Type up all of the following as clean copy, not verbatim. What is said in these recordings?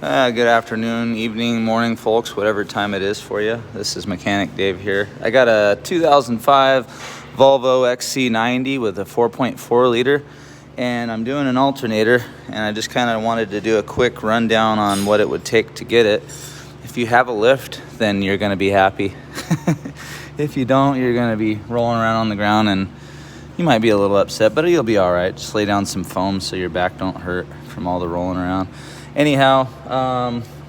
Good afternoon, evening, morning, folks, whatever time it is for you. This is Mechanic Dave here. I got a 2005 Volvo XC90 with a 4.4 liter, and I'm doing an alternator, and I just kind of wanted to do a quick rundown on what it would take to get it. If you have a lift, then you're going to be happy. If you don't, you're going to be rolling around on the ground, and you might be a little upset, but you'll be all right. Just lay down some foam so your back don't hurt from all the rolling around. Anyhow,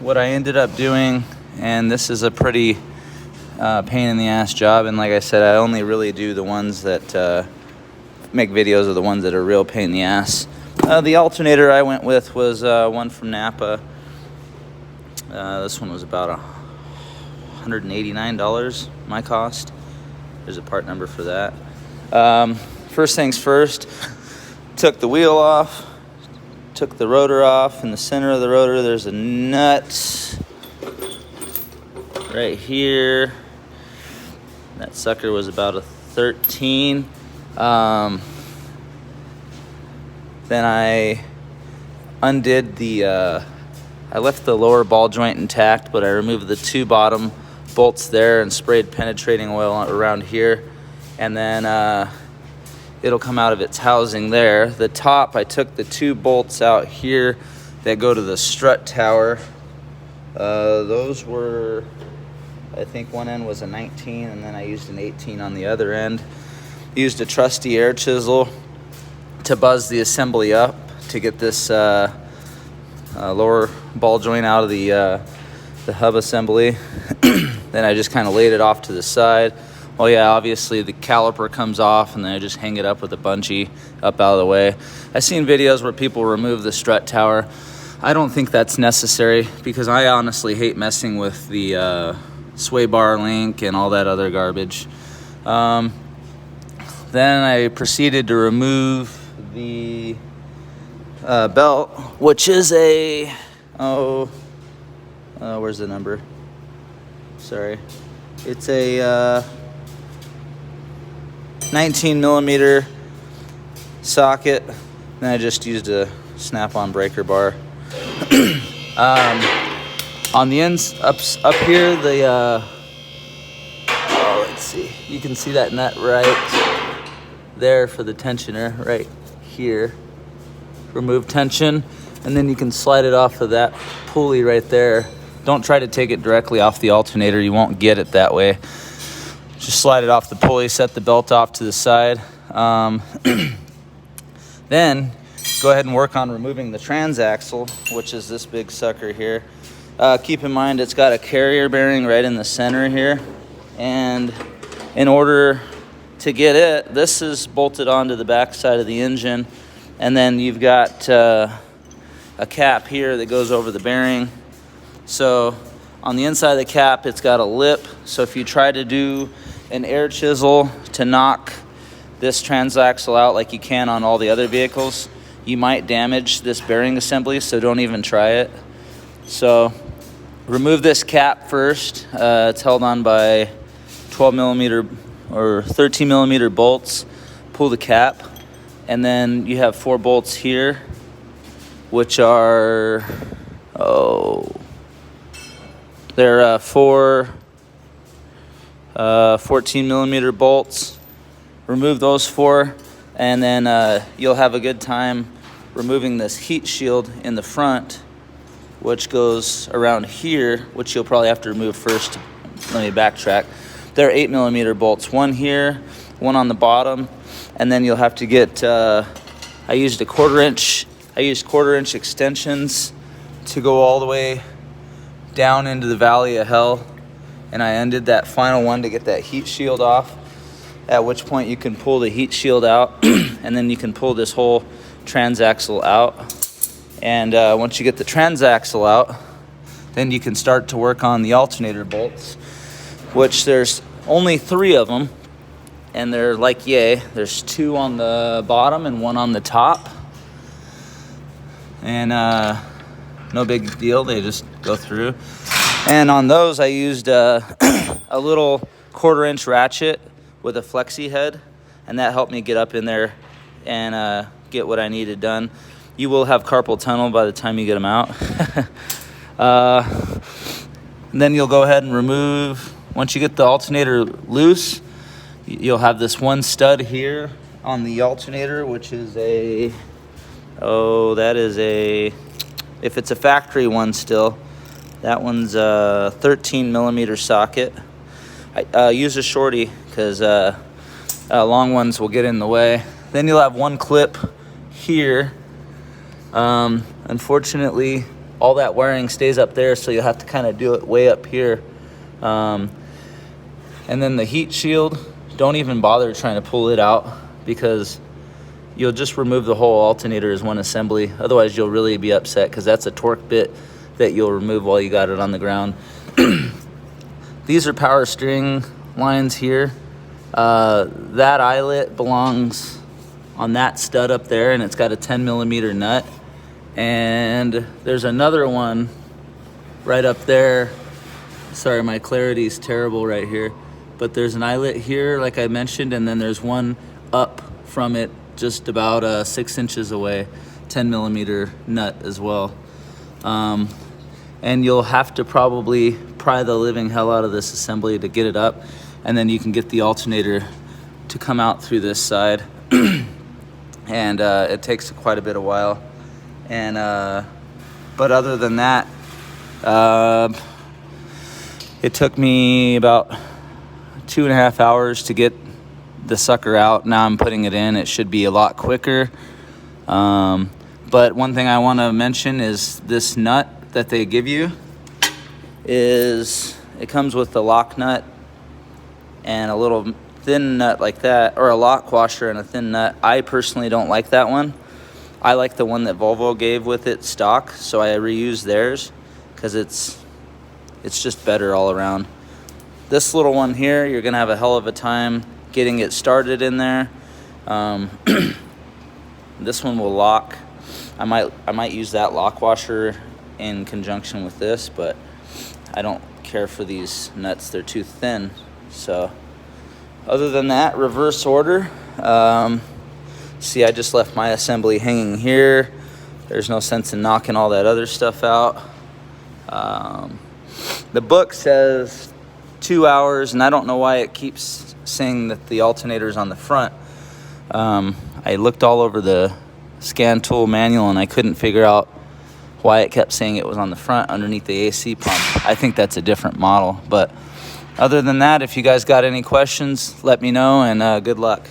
what I ended up doing, and this is a pretty pain in the ass job, and like I said, I only really do the ones that make videos of the ones that are real pain in the ass. The alternator I went with was one from Napa. This one was about $189 my cost. There's a part number for that. First things first, took the wheel off, took the rotor off. In the center of the rotor there's a nut right here. That sucker was about a 13. Then I undid I left the lower ball joint intact, but I removed the two bottom bolts there and sprayed penetrating oil around here, and then it'll come out of its housing there. The top, I took the two bolts out here that go to the strut tower. Those were, I think one end was a 19, and then I used an 18 on the other end. Used a trusty air chisel to buzz the assembly up to get this lower ball joint out of the hub assembly. Then I just kind of laid it off to the side. Oh yeah, obviously the caliper comes off, and then I just hang it up with a bungee up out of the way. I've seen videos where people remove the strut tower. I don't think that's necessary, because I honestly hate messing with the sway bar link and all that other garbage. Then I proceeded to remove the belt, which is a, where's the number? Sorry. It's a 19 millimeter socket, and I just used a snap-on breaker bar. On the ends up here, the let's see, you can see that nut right there for the tensioner right here. Remove tension, and then you can slide it off of that pulley right there. Don't try to take it directly off the alternator, you won't get it that way. Just slide it off the pulley, set the belt off to the side. Then go ahead and work on removing the transaxle, which is this big sucker here. Keep in mind it's got a carrier bearing right in the center here, and in order to get it, this is bolted onto the back side of the engine, and then you've got a cap here that goes over the bearing. So on the inside of the cap, it's got a lip, so if you try to do an air chisel to knock this transaxle out like you can on all the other vehicles, you might damage this bearing assembly, so don't even try it. So remove this cap first. It's held on by 12 millimeter or 13 millimeter bolts. Pull the cap, and then you have 4 bolts here, which are, they're 14 millimeter bolts. Remove those 4, and then you'll have a good time removing this heat shield in the front, which goes around here, which you'll probably have to remove first. Let me backtrack. There are 8 millimeter bolts, one here, one on the bottom, and then you'll have to get, I used quarter inch extensions to go all the way down into the valley of hell, and I undid that final one to get that heat shield off, at which point you can pull the heat shield out and then you can pull this whole transaxle out. And once you get the transaxle out, then you can start to work on the alternator bolts, which there's only 3 of them, and they're like yay. There's 2 on the bottom and 1 on the top, and no big deal, they just go through. And on those I used a little 1/4 inch ratchet with a flexi head, and that helped me get up in there and get what I needed done. You will have carpal tunnel by the time you get them out. And then you'll go ahead and remove, once you get the alternator loose, you'll have this one stud here on the alternator, which is if it's a factory one still, that one's a 13 millimeter socket. I use a shorty because long ones will get in the way. Then you'll have one clip here. Unfortunately, all that wiring stays up there, so you'll have to kind of do it way up here. And then the heat shield, don't even bother trying to pull it out, because you'll just remove the whole alternator as one assembly. Otherwise, you'll really be upset, because that's a torque bit that you'll remove while you got it on the ground. These are power steering lines here. That eyelet belongs on that stud up there, and it's got a 10 millimeter nut. And there's another one right up there. Sorry, my clarity is terrible right here, but there's an eyelet here, like I mentioned, and then there's one up from it just about 6 inches away, 10 millimeter nut as well. And you'll have to probably pry the living hell out of this assembly to get it up, and then you can get the alternator to come out through this side. And it takes quite a bit of while. And but other than that, it took me about 2.5 hours to get the sucker out. Now I'm putting it in. It should be a lot quicker. But one thing I want to mention is this nut that they give you it comes with the lock nut and a little thin nut like that, or a lock washer and a thin nut. I personally don't like that one. I like the one that Volvo gave with it stock, so I reuse theirs because it's just better all around. This little one here, you're gonna have a hell of a time getting it started in there. This one will lock. I might use that lock washer in conjunction with this, but I don't care for these nuts. They're too thin. So other than that, reverse order. See, I just left my assembly hanging here. There's no sense in knocking all that other stuff out. The book says 2 hours, and I don't know why it keeps saying that the alternator's on the front. I looked all over the scan tool manual, and I couldn't figure out why it kept saying it was on the front underneath the AC pump. I think that's a different model. But other than that, if you guys got any questions, let me know, and good luck.